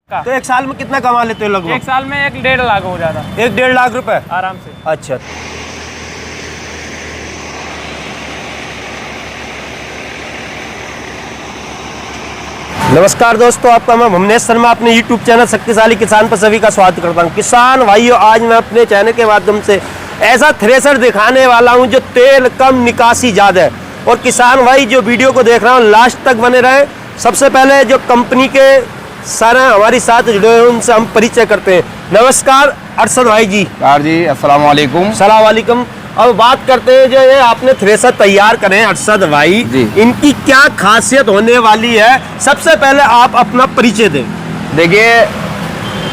तो एक साल में कितना कमा लेते हो लगभग? एक साल में 1-1.5 लाख हो जाता। 1-1.5 लाख रुपए आराम से। अच्छा। नमस्कार दोस्तों, आपका मैं भुवनेश शर्मा अपने YouTube चैनल शक्तिशाली किसान पर सभी का स्वागत करता हूं। किसान भाइयों, आज मैं अपने चैनल के माध्यम से ऐसा थ्रेसर दिखाने वाला हूं जो तेल कम निकासी ज़्यादा है। और किसान भाई जो वीडियो को देख रहा हूं लास्ट तक बने रहे। सबसे पहले जो कंपनी के सर हैं हमारे साथ जुड़े हुए उनसे हम परिचय करते हैं। नमस्कार अरशद भाई जी। जी अस्सलाम वालेकुम। सलाम वालेकुम। अब बात करते हैं जो ये आपने थ्रेसर तैयार करे अरशद भाई जी, इनकी क्या खासियत होने वाली है? सबसे पहले आप अपना परिचय दें। देखिए,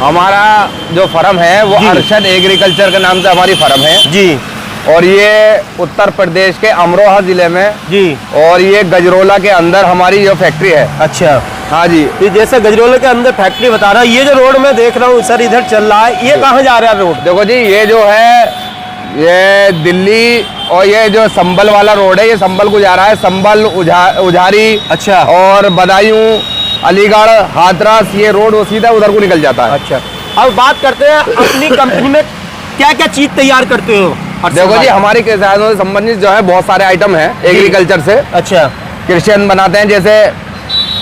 हमारा जो फर्म है वो अरशद एग्रीकल्चर के नाम से हमारी फर्म है जी। और ये उत्तर प्रदेश के अमरोहा जिले में जी, और ये गजरोला के अंदर हमारी जो फैक्ट्री है। अच्छा। हाँ जी, ये जैसे गजरोला के अंदर फैक्ट्री बता रहा है, ये जो रोड में देख रहा हूँ सर इधर चल रहा है, ये कहाँ जा रहा है रोड? देखो जी, ये जो है ये दिल्ली और ये जो संभल वाला रोड है, ये संभल को जा रहा है। संभल, उझारी, अच्छा, और बदायूं, अलीगढ़, हाथरस, ये रोड वो सीधा उधर को निकल जाता है। अच्छा। अब बात करते हैं अपनी कंपनी में क्या क्या चीज तैयार करते हो? देखो जी, हमारे किसानों से संबंधित जो है बहुत सारे आइटम हैं एग्रीकल्चर से। अच्छा। कृषि बनाते हैं, जैसे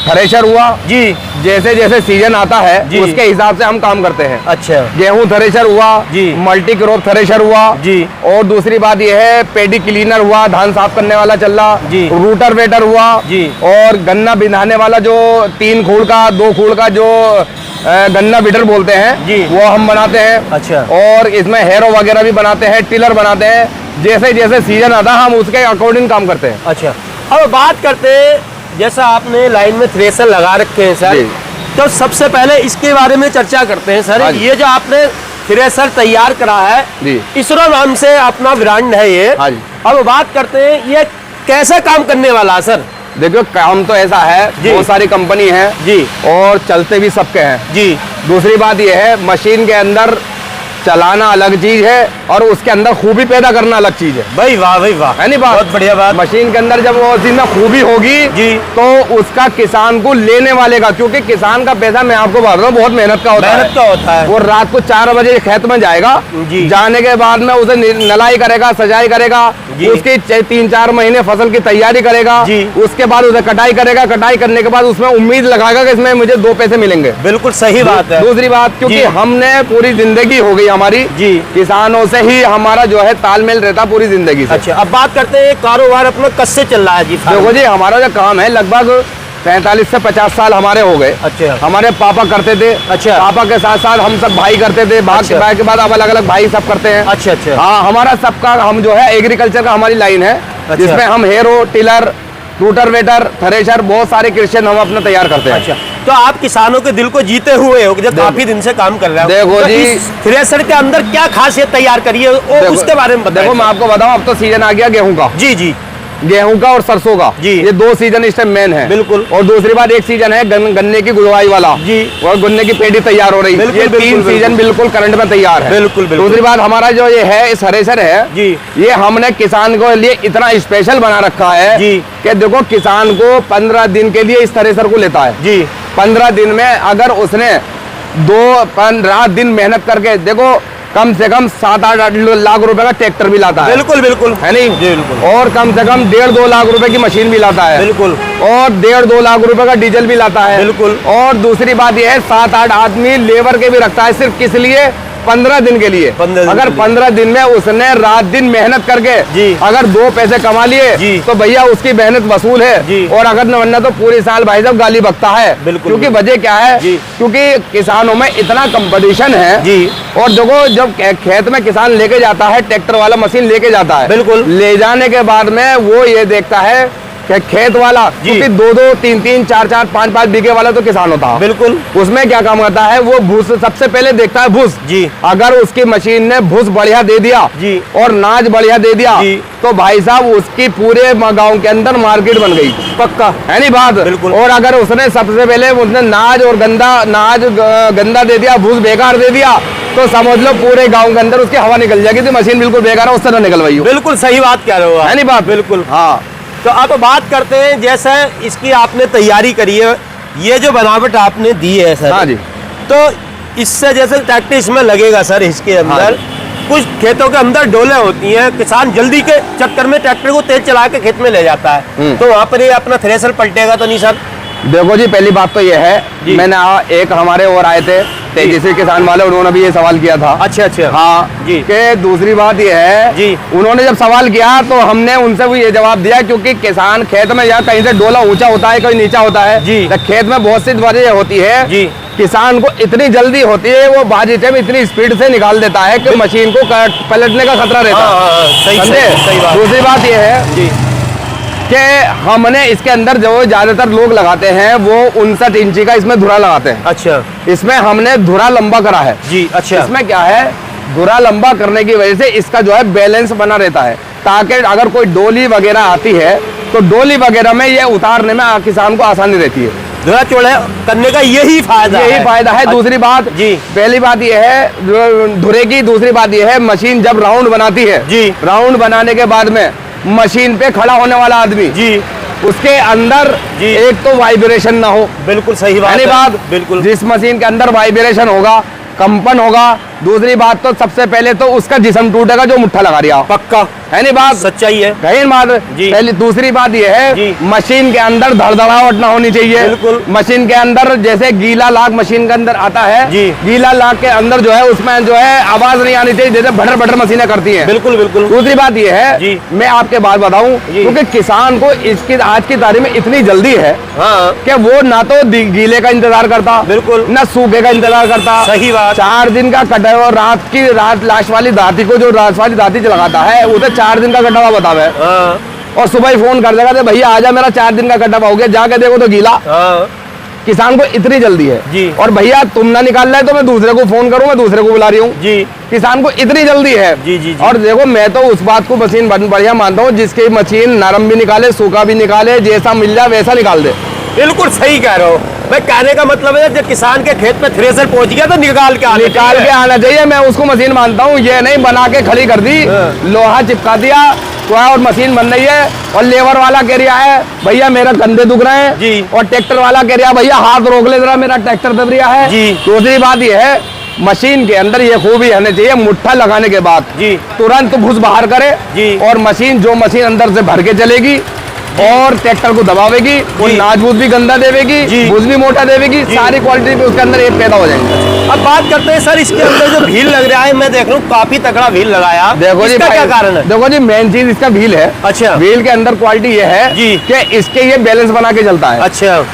थ्रेशर हुआ जी, जैसे जैसे सीजन आता है उसके हिसाब से हम काम करते हैं। अच्छा। गेहूं थ्रेशर हुआ जी, मल्टी क्रॉप थ्रेशर हुआ जी, और दूसरी बात यह है पेडी क्लीनर हुआ, धान साफ करने वाला चल्ला जी, रूटर वेटर हुआ जी, और गन्ना बिनाने वाला जो 3 खूड़ का 2 खूड़ का जो गन्ना बिटर बोलते हैं जी, वो हम बनाते हैं। अच्छा। और इसमें हेरो वगैरह भी बनाते हैं, टिलर बनाते हैं। जैसे जैसे सीजन आता है हम उसके अकॉर्डिंग काम करते हैं। अच्छा। अब बात करते हैं, जैसा आपने लाइन में थ्रेसर लगा रखे हैं सर, तो सबसे पहले इसके बारे में चर्चा करते हैं सर। ये जो आपने थ्रेसर तैयार करा है इसरो नाम से अपना ब्रांड है ये। अब बात करते हैं ये कैसा काम करने वाला है सर? देखो, काम तो ऐसा है, बहुत सारी कंपनी है जी, और चलते भी सबके हैं जी। दूसरी बात यह है, मशीन के अंदर चलाना अलग चीज है और उसके अंदर खूबी पैदा करना अलग चीज है। भाई वाह, भाई वाह, है नहीं बात? बहुत बढ़िया बात। मशीन के अंदर जब वो चीज में खूबी होगी जी, तो उसका किसान को लेने वाले का, क्योंकि किसान का पैसा मैं आपको बता रहा हूँ बहुत मेहनत का होता है। वो रात को 4 बजे खेत में जाएगा जी, जाने के बाद में उसे नलाई करेगा, सजाई करेगा, उसकी 3-4 महीने फसल की तैयारी करेगा जी, उसके बाद उसे कटाई करेगा। कटाई करने के बाद उसमें उम्मीद लगाएगा कि इसमें मुझे 2 पैसे मिलेंगे। बिल्कुल सही बात है। दूसरी बात, क्योंकि हमने पूरी जिंदगी हो गई हमारी जी, किसानों से ही हमारा जो है तालमेल रहता पूरी जिंदगी से। अच्छा। अब बात करते हैं कारोबार अपना कब से चल रहा है जी? देखो जी, हमारा जो काम है लगभग 45 से 50 साल हमारे हो गए। अच्छा। हमारे पापा करते थे। अच्छा। पापा के साथ साथ हम सब भाई करते थे। अच्छा। भाई के बाद अब अलग अलग भाई सब करते हैं। अच्छा अच्छा। हाँ, हमारा सबका हम जो है एग्रीकल्चर का हमारी लाइन है। अच्छा। जिसमें हम हेरो, टिलर, रूटर वेटर, थ्रेशर, बहुत सारे कृषि हम अपना तैयार करते हैं। अच्छा। तो आप किसानों के दिल को जीते हुए हो, जब काफी दिन से काम कर रहे हो। देखो तो जी, थ्रेसर के अंदर क्या खासियत तैयार करी है उसके बारे में बताओ। देखो, मैं आपको बताऊं, अब तो सीजन आ गया गेहूं का जी जी, गेहूं का और सरसों का जी, ये 2 सीजन इस टाइम मेन है। बिल्कुल। और दूसरी बात, एक सीजन है गन्ने की गुड़वाई वाला जी, और गन्ने की पेटी तैयार हो रही है। ये 3 सीजन बिल्कुल करंट में तैयार है। बिल्कुल। दूसरी बात, हमारा जो ये है इस थ्रेसर है जी, ये हमने किसान को लिए इतना स्पेशल बना रखा है जी, कि देखो किसान को 15 दिन के लिए इस थ्रेसर को लेता है जी। 15 दिन में अगर उसने 2-15 दिन मेहनत करके, देखो कम से कम 7-8 लाख रुपए का ट्रैक्टर भी लाता है। बिल्कुल बिल्कुल, है नहीं? बिल्कुल। और कम से कम 1.5-2 लाख रुपए की मशीन भी लाता है। बिल्कुल। और 1.5-2 लाख रुपए का डीजल भी लाता है। बिल्कुल। और दूसरी बात यह है, 7-8 आदमी लेबर के भी रखता है, सिर्फ किस लिए? 15 दिन के लिए। अगर 15 दिन में उसने रात दिन मेहनत करके जी, अगर 2 पैसे कमा लिए तो भैया उसकी मेहनत वसूल है जी। और अगर न वरना तो पूरे साल भाई साहब गाली बकता है। बिल्कुल। क्योंकि वजह क्या है? क्योंकि किसानों में इतना कंपटीशन है जी। और देखो, जब खेत में किसान लेके जाता है, ट्रैक्टर वाला मशीन लेके जाता है, बिल्कुल, ले जाने के बाद में वो ये देखता है कि खेत वाला, क्योंकि 2-2, 3-3, 4-4, 5-5 बीघे वाला तो किसान होता है। बिल्कुल। उसमें क्या काम करता है? वो भूस सबसे पहले देखता है, भूस जी। अगर उसकी मशीन ने भूस बढ़िया दे दिया जी, और नाज बढ़िया दे दिया जी, तो भाई साहब उसकी पूरे गांव के अंदर मार्केट बन गई। पक्का, है नहीं बात? बिल्कुल। और अगर उसने सबसे पहले उसने नाज गंदा दे दिया, भूस बेकार दे दिया, तो समझ लो पूरे गांव के अंदर उसकी हवा निकल जाएगी। तो मशीन बिल्कुल बेकार है, उस तरह निकलवाई। बिल्कुल सही बात कह रहे हो, है नहीं बात? बिल्कुल। हाँ। तो अब बात करते हैं, जैसे इसकी आपने तैयारी करी है, ये जो बनावट आपने दी है सर, हाँ जी, तो इससे जैसे ट्रैक्टर इसमें लगेगा सर, इसके अंदर कुछ खेतों के अंदर डोले होती हैं, किसान जल्दी के चक्कर में ट्रैक्टर को तेज चला के खेत में ले जाता है, तो वहाँ पर ये अपना थ्रेसर पलटेगा तो नहीं सर? देखो जी, पहली बात तो ये है, मैंने एक हमारे और आए थे तेजस्वी किसान वाले, उन्होंने भी ये सवाल किया था। अच्छा अच्छा। हाँ जी। कि दूसरी बात ये है जी, उन्होंने जब सवाल किया तो हमने उनसे भी ये जवाब दिया, क्योंकि किसान खेत में या कहीं से डोला ऊंचा होता है, कहीं नीचा होता है जी, तो खेत में बहुत सी वजह होती है जी, किसान को इतनी जल्दी होती है, वो बाजीचे में इतनी स्पीड से निकाल देता है कि मशीन को पलटने का खतरा रहता है। सही बात। दूसरी बात ये है जी कि हमने इसके अंदर जो ज्यादातर लोग लगाते हैं वो 59 इंची का इसमें धुरा लगाते हैं। अच्छा। इसमें हमने धुरा लंबा करा है जी। अच्छा। इसमें क्या है, धुरा लंबा करने की वजह से इसका जो है बैलेंस बना रहता है, ताकि अगर कोई डोली वगैरह आती है तो डोली वगैरह में ये उतारने में किसान को आसानी रहती है। धुरा चौड़ा करने का यही फायदा है। दूसरी बात जी, पहली बात ये है धुरे की, दूसरी बात ये है मशीन जब राउंड बनाती है जी, राउंड बनाने के बाद में मशीन पे खड़ा होने वाला आदमी जी, उसके अंदर एक तो वाइब्रेशन ना हो। बिल्कुल सही बात। बिल्कुल, जिस मशीन के अंदर वाइब्रेशन होगा, कंपन होगा, दूसरी बात तो सबसे पहले तो उसका जिस्म टूटेगा जो मुट्ठा लगा रहा। पक्का है नहीं बात? सच्चाई है, कहीं बात जी। पहली दूसरी बात ये है मशीन के अंदर धड़धड़ाहट ना होनी चाहिए। बिल्कुल। मशीन के अंदर जैसे गीला लाख मशीन के अंदर आता है जी, गीला लाख के अंदर जो है उसमें जो है आवाज नहीं आनी चाहिए, जैसे भटर भटर मशीनें करती है। बिल्कुल बिल्कुल। दूसरी बात ये है जी, मैं आपके बात बताऊं, क्योंकि किसान को इसकी आज की तारीख में इतनी जल्दी है कि वो ना तो गीले का इंतजार करता, बिल्कुल, ना सूखे का इंतजार करता। सही बात। 4 दिन का कटा हुआ रात लाश वाली दाती को जो रात वाली दाती लगाता है उसे 4 दिन का कटा हुआ बतावे, और सुबह ही फोन कर देगा भैया आजा मेरा 4 दिन का कटा हुआ हो गया, जाके देखो तो गीला। किसान को इतनी जल्दी है जी, और भैया तुम ना निकाल रहे तो मैं दूसरे को फोन करूं, मैं दूसरे को बुला रही हूँ जी। किसान को इतनी जल्दी है जी, जी, जी। और देखो मैं तो उस बात को मशीन बढ़िया मानता हूँ जिसकी मशीन नरम भी निकाले, सूखा भी निकाले, जैसा मिल जाए वैसा निकाल दे। बिल्कुल सही कह रहे हो। मैं कहने का मतलब है जब किसान के खेत में थ्रेसर पहुंच गया तो निकाल के आना चाहिए। मैं उसको मशीन मानता हूँ, ये नहीं बना के खड़ी कर दी, लोहा चिपका दिया और मशीन बन रही है, और लेबर वाला कह रहा है भैया मेरा कंधे दुख रहे हैं जी, और ट्रैक्टर वाला कह रहा है भैया हाथ रोक ले जरा मेरा ट्रैक्टर दब रहा है जी। दूसरी बात ये है मशीन के अंदर ये खूबी रहनी चाहिए, मुट्ठा लगाने के बाद जी तुरंत भूस बाहर करे जी, और मशीन अंदर से भर के चलेगी और ट्रैक्टर को दबावेगी, वो नाजबूत भी गंदा देवेगी, भूस भी मोटा देवेगी, सारी क्वालिटी भी उसके अंदर एक पैदा हो जाएंगे। अब बात करते हैं सर इसके अंदर जो व्हील लग रहा है, मैं देख रहा हूँ काफी तगड़ा व्हील लगाया। देखो जी क्या कारण है? देखो जी मेन चीज इसका व्हील है। अच्छा। व्हील के अंदर क्वालिटी ये है जी कि इसके ये बैलेंस बना के चलता है।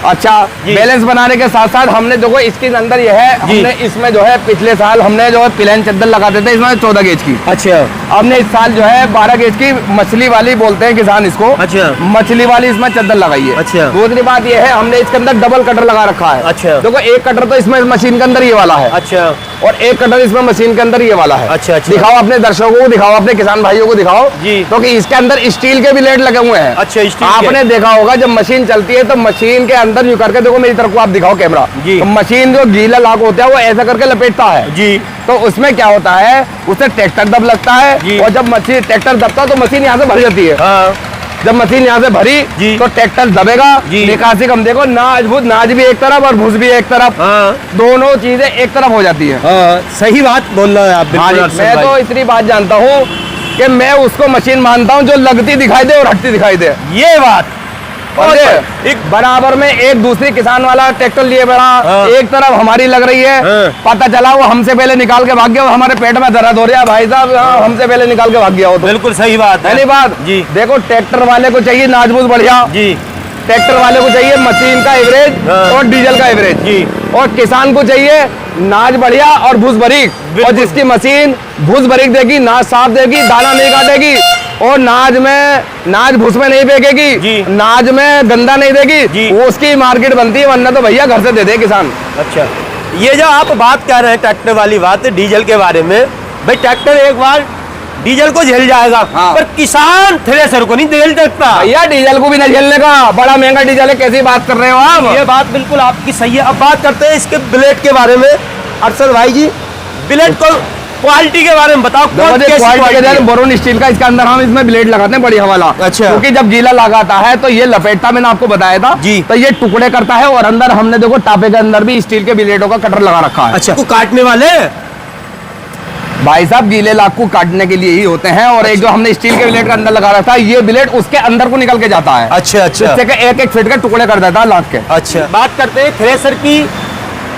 अच्छा बैलेंस बनाने के साथ साथ हमने देखो इसके अंदर ये है, हमने इसमें जो है पिछले साल हमने जो है प्लेन चद्दर लगाते थे इसमें 14 गेज की। अच्छा। हमने इस साल जो है 12 गेज की मछली वाली बोलते हैं किसान इसको। अच्छा। मछली वाली इसमें चद्दर लगाई है। अच्छा। दूसरी बात ये है हमने इसके अंदर डबल कटर लगा रखा है। अच्छा। देखो एक कटर तो इसमें मशीन के अंदर ये वाला है। अच्छा। और एक कटर इसमें मशीन के अंदर ये वाला है। अच्छा। दिखाओ अपने दर्शकों को, दिखाओ अपने किसान भाइयों को दिखाओ जी, क्योंकि इसके अंदर स्टील के भी लेड लगे हुए हैं। अच्छा। आपने देखा होगा जब मशीन चलती है तो मशीन के अंदर यूं करके देखो मेरी तरफ को आप दिखाओ कैमरा जी, तो मशीन जो गीला लाख होता है वो ऐसा करके लपेटता है जी, तो उसमें क्या होता है उससे ट्रैक्टर दब लगता है, और जब मशीन ट्रैक्टर दबता है तो मशीन यहाँ से भर जाती है। जब मशीन यहाँ से भरी तो ट्रैक्टर दबेगा, निकासी कम देखो, नाज भी एक तरफ और भूस भी एक तरफ, दोनों चीजें एक तरफ हो जाती है। सही बात बोल रहे हैं आप। मैं तो इतनी बात जानता हूँ कि मैं उसको मशीन मानता हूँ जो लगती दिखाई दे और हटती दिखाई दे। ये बात एक बराबर में एक दूसरी किसान वाला ट्रैक्टर लिए बड़ा, एक तरफ हमारी लग रही है, पता चला वो हमसे पहले निकाल के भाग गया, वो हमारे पेट में दर्द हो रहा है भाई साहब, हमसे पहले निकाल के भाग गया हो। तो बिल्कुल सही बात है। बात जी। देखो ट्रैक्टर वाले को चाहिए नाजबूत बढ़िया जी, ट्रैक्टर वाले को चाहिए मशीन का एवरेज और डीजल का एवरेज जी, और किसान को चाहिए नाज बढ़िया और भूस बारीक, और जिसकी मशीन भूस बारीक देगी, नाज साफ देगी, दाना नहीं काटेगी, और नाज भूस में नहीं फेंकेगी, नाज में गंदा नहीं देगी, वो उसकी मार्केट बनती है, वरना तो भैया घर से दे दे किसान। अच्छा। ये जो आप बात कर रहे हैं ट्रैक्टर वाली बात डीजल के बारे में, भाई ट्रैक्टर एक बार डीजल को झेल जाएगा, पर किसान थ्रेसर को नहीं झेल सकता। भैया डीजल को भी नहीं झेलने का, बड़ा महंगा डीजल है, कैसी बात कर रहे हो आप? ये बात बिल्कुल आपकी सही है। अब बात करते हैं इसके ब्लेड के बारे में। अरशद भाई जी, ब्लेड को क्वालिटी के बारे में बताओ। बोरोन स्टील का, इसके अंदर हम इसमें ब्लेड लगाते हैं बढ़िया वाला। अच्छा। क्योंकि जब गीला लगाता है तो ये लपेटता, मैंने आपको बताया था जी, तो ये टुकड़े करता है और अंदर हमने देखो टापे के अंदर भी स्टील के ब्लेडों का कटर लगा रखा है। अच्छा, काटने वाले भाई साहब गीले लाख को काटने के लिए ही होते हैं। और एक जो हमने स्टील के ब्लेड के अंदर लगा रखा है, ये ब्लेड उसके अंदर को निकल के जाता है। अच्छा अच्छा, एक एक फीट के टुकड़े कर देता है लाख के। अच्छा, बात करते हैं थ्रेसर की।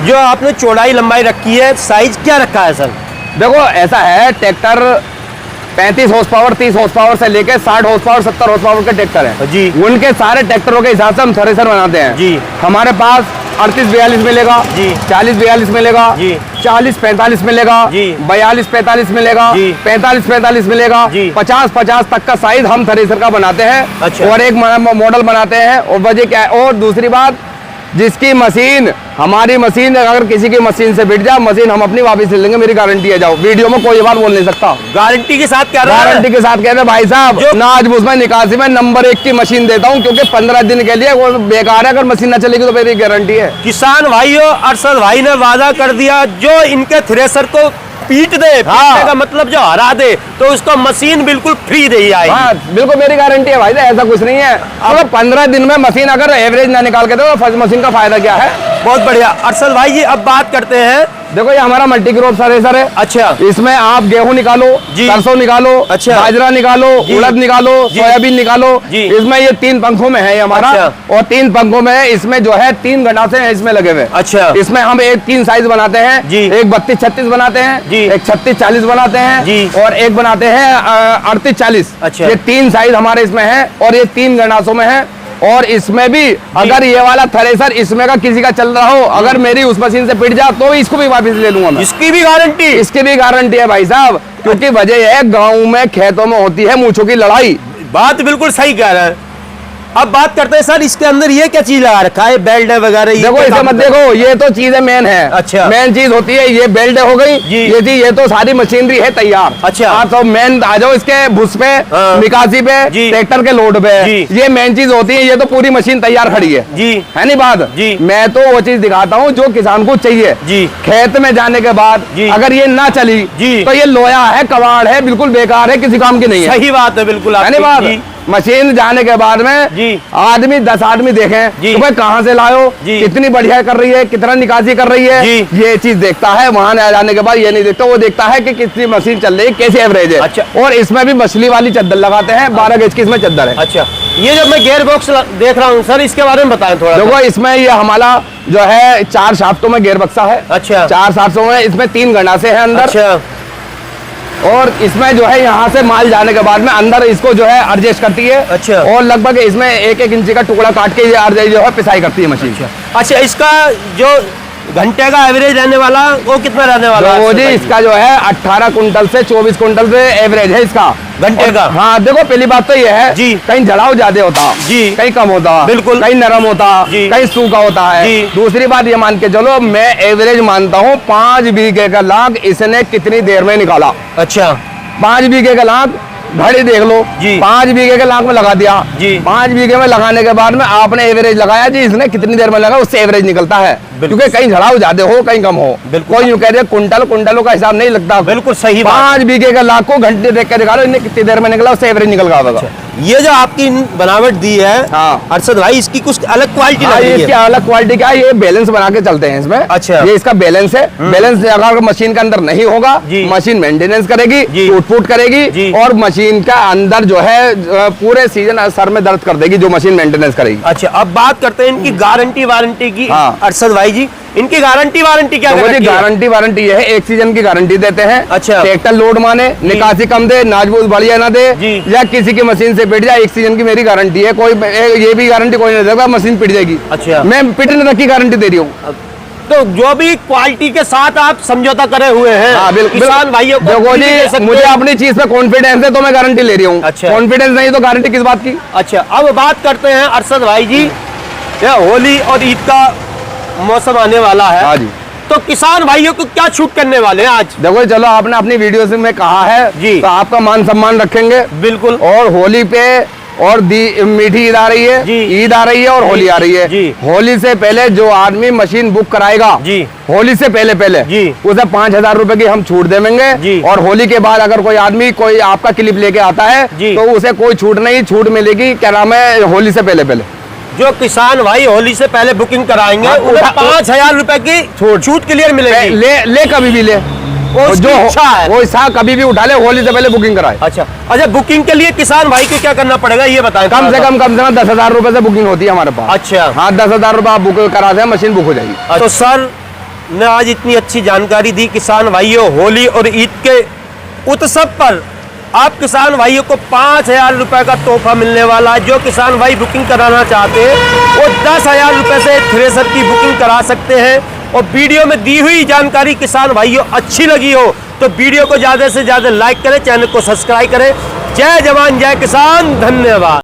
जो आपने चौड़ाई लंबाई रखी है, साइज क्या रखा है सर? देखो ऐसा है, tractor 35 horse power 30 horse power से लेके 60 हॉर्स पावर 70 हॉर्स पावर के ट्रैक्टर हैं जी। उनके सारे ट्रैक्टरों के हिसाब से हम थ्रेसर बनाते हैं जी। हमारे पास 38-42 मिलेगा जी, 40-42 मिलेगा जी, 40-45 मिलेगा जी, 42-45 मिलेगा जी, 45-45 मिलेगा जी, 50-50 तक का साइज हम थ्रेसर का बनाते हैं। अच्छा। और एक मॉडल बनाते हैं। और वजह क्या है, और दूसरी बात, जिसकी मशीन, हमारी मशीन अगर किसी की मशीन से बिट जाए, मशीन हम अपनी वापस ले लेंगे, मेरी गारंटी है। जाओ, वीडियो में कोई बात बोल नहीं सकता। गारंटी के साथ क्या रहा है? गारंटी के साथ कह रहे भाई साहब, नाजबूस में निकासी में नंबर 1 की मशीन देता हूं, क्योंकि 15 दिन के लिए वो बेकार है। अगर मशीन ना चलेगी तो मेरी गारंटी है। किसान भाइयों, अरशद भाई ने वादा कर दिया, जो इनके थ्रेसर को पीट दे, पीटने का मतलब जो हरा दे, तो उसको मशीन बिल्कुल फ्री दे आएगी। हाँ, बिल्कुल मेरी गारंटी है भाई, ऐसा कुछ नहीं है। अब 15 दिन में मशीन अगर एवरेज ना निकाल के दो, फर्स्ट मशीन का फायदा क्या है? बहुत बढ़िया। अरशद भाई जी, अब बात करते हैं, देखो ये हमारा मल्टी क्रॉप थ्रेसर है। अच्छा, इसमें आप गेहूं निकालो, सरसों निकालो, अच्छा, बाजरा निकालो, उड़द निकालो, सोयाबीन निकालो। इसमें ये 3 पंखों में है हमारा। अच्छा। और 3 पंखों में है, इसमें जो है 3 गंडासे हैं इसमें लगे हुए। अच्छा, इसमें हम एक 3 साइज बनाते हैं जी। एक 32-36 बनाते हैं जी, एक 36-40 बनाते हैं जी, और एक बनाते हैं 38-40। अच्छा, ये 3 साइज हमारे इसमें है और ये 3 गंडासों में है। और इसमें भी अगर ये वाला थ्रेसर इसमें का किसी का चल रहा हो, अगर मेरी उस मशीन से पिट जा तो इसको भी वापस ले लूंगा मैं। इसकी भी गारंटी? इसकी भी गारंटी है भाई साहब, क्योंकि वजह है गाँव में खेतों में होती है मूंछों की लड़ाई। बात बिल्कुल सही कह रहे हैं। अब बात करते हैं सर, इसके अंदर ये क्या चीज लगा रखा है? बेल्ट है वगैरह? देखो इसे मत देखो, ये तो चीजें मेन है। अच्छा, मेन चीज होती है ये बेल्ट हो गई जी, ये तो सारी मशीनरी है तैयार। अच्छा, आप तो मेन आ जाओ इसके भुस पे, निकासी पे, ट्रैक्टर के लोड पे, ये मेन चीज होती है। ये तो पूरी मशीन तैयार खड़ी है जी, है नहीं बात जी। मैं तो वो चीज दिखाता हूँ जो किसान को चाहिए जी। खेत में जाने के बाद अगर ये ना चली तो ये लोया है, कबाड़ है, बिल्कुल बेकार है, किसी काम की नहीं है। सही बात है, बिल्कुल है नहीं बात। मशीन जाने के बाद में जी, आदमी 10 आदमी देखें कि भाई कहाँ से लाओ, कितनी बढ़िया कर रही है, कितना निकासी कर रही है, ये चीज देखता है। वहां जाने के बाद ये नहीं देखता, वो देखता है कि कितनी मशीन चल रही है, कैसे एवरेज है। अच्छा। और इसमें भी मछली वाली चद्दर लगाते हैं, 12 गज की इसमें चद्दर है। अच्छा, ये जो मैं गियर बॉक्स देख रहा हूँ सर, इसके बारे में बताएं थोड़ा। देखो इसमें ये हमारा जो है 4 शाफ्टों में गियर बक्सा है। अच्छा, 4 शाफ्टों में, इसमें 3 गंडासे हैं अंदर। अच्छा। और इसमें जो है यहाँ से माल जाने के बाद में अंदर इसको जो है एडजस्ट करती है। अच्छा। और लगभग इसमें 1-1 इंच का टुकड़ा काट के ये जो है पिसाई करती है मशीन। अच्छा, इसका जो घंटे का एवरेज रहने वाला वो कितना रहने वाला है? वो जी इसका जो है 18 कुंटल से 24 कुंटल से एवरेज है इसका घंटे का। हाँ, देखो पहली बात तो ये है जी, कहीं झड़ाव ज्यादा होता जी, कहीं कम होता, बिल्कुल, कहीं नरम होता जी, कहीं सूखा होता है जी। दूसरी बात ये मान के चलो, मैं एवरेज मानता हूँ 5 बीघे का लाख इसने कितनी देर में निकाला। अच्छा, 5 बीघे का लाख घड़ी देख लो जी, 5 बीघे के लाख में लगा दिया जी। 5 बीघे में लगाने के बाद में आपने एवरेज लगाया जी, इसने कितनी देर में लगा, उससे एवरेज निकलता है। क्योंकि कहीं झड़ाव ज्यादा हो, कहीं कम हो, कोई यूं कह दे कुंटलों का हिसाब नहीं लगता। बिल्कुल सही। 5 बीघे का लाख को घंटे देख के दिखा लो, इन्हें कितनी देर में निकला, उससे एवरेज निकल गया। ये जो आपकी बनावट दी है अरशद भाई, इसकी कुछ अलग क्वालिटी है? इसकी अलग क्वालिटी क्या है, ये बैलेंस बना के चलते हैं इसमें। अच्छा, ये इसका बैलेंस है। बैलेंस अगर मशीन के अंदर नहीं होगा, मशीन मेंटेनेंस करेगी, टूट करेगी, और मशीन का अंदर जो है पूरे सीजन सर में दर्द कर देगी जो मशीन मेंटेनेंस करेगी। अच्छा, अब बात करते हैं इनकी गारंटी वारंटी की। अरशद भाई जी, इनकी गारंटी वारंटी क्या है? गारंटी वारंटी ये है, 1 सीजन की गारंटी देते हैं। अच्छा, ट्रैक्टर लोड माने, निकासी कम दे, नाजबूत बढ़िया ना दे, या किसी की मशीन से पिट जाए, 1 सीजन की मेरी गारंटी है। कोई ये भी गारंटी कोई नहीं देगा मशीन पिट जाएगी। अच्छा, मैं पिटने तक की गारंटी दे रही हूँ। तो जो भी क्वालिटी के साथ आप समझौता करे हुए हैं। हाँ, बिल्कुल। किसान भाइयों को देखो जी, मुझे अपनी चीज पे कॉन्फिडेंस है तो मैं गारंटी ले रही हूँ। अच्छा, कॉन्फिडेंस नहीं तो गारंटी किस बात की? अच्छा, अब बात करते हैं अरशद भाई जी, होली और ईद का मौसम आने वाला है। हाँ जी, तो किसान भाइयों को क्या छूट करने वाले हैं आज? देखो चलो, आपने अपनी वीडियो से में कहा है जी, तो आपका मान सम्मान रखेंगे। बिल्कुल। और होली पे और मीठी ईद आ रही है, ईद आ रही है और होली आ रही है। होली से पहले जो आदमी मशीन बुक कराएगा होली से पहले उसे 5,000 रुपए की हम छूट देंगे। और होली के बाद अगर कोई आदमी कोई आपका क्लिप लेके आता है तो उसे कोई छूट नहीं, छूट मिलेगी क्या नाम है होली से पहले। जो किसान भाई होली से पहले बुकिंग कराएंगे उन्हें 5,000 रुपए की छूट क्लियर मिलेगी। ले कभी भी ले, जो इच्छा है वो इच्छा कभी भी उठा ले, होली से पहले बुकिंग कराए। अच्छा, बुकिंग के लिए किसान भाई को क्या करना पड़ेगा ये बताएं। कम से कम 10,000 रुपए से बुकिंग होती है हमारे पास। अच्छा, हाँ 10,000 रुपए आप बुक करा दें, मशीन बुक हो जाएगी। तो सर ने आज इतनी अच्छी जानकारी दी किसान भाइयों, होली और ईद के उत्सव पर आप किसान भाइयों को 5,000 रुपए का तोहफा मिलने वाला है। जो किसान भाई बुकिंग कराना चाहते हैं वो 10,000 रुपए से थ्रेसर की बुकिंग करा सकते हैं। और वीडियो में दी हुई जानकारी किसान भाइयों अच्छी लगी हो तो वीडियो को ज़्यादा से ज़्यादा लाइक करें, चैनल को सब्सक्राइब करें। जय जवान जय किसान, धन्यवाद।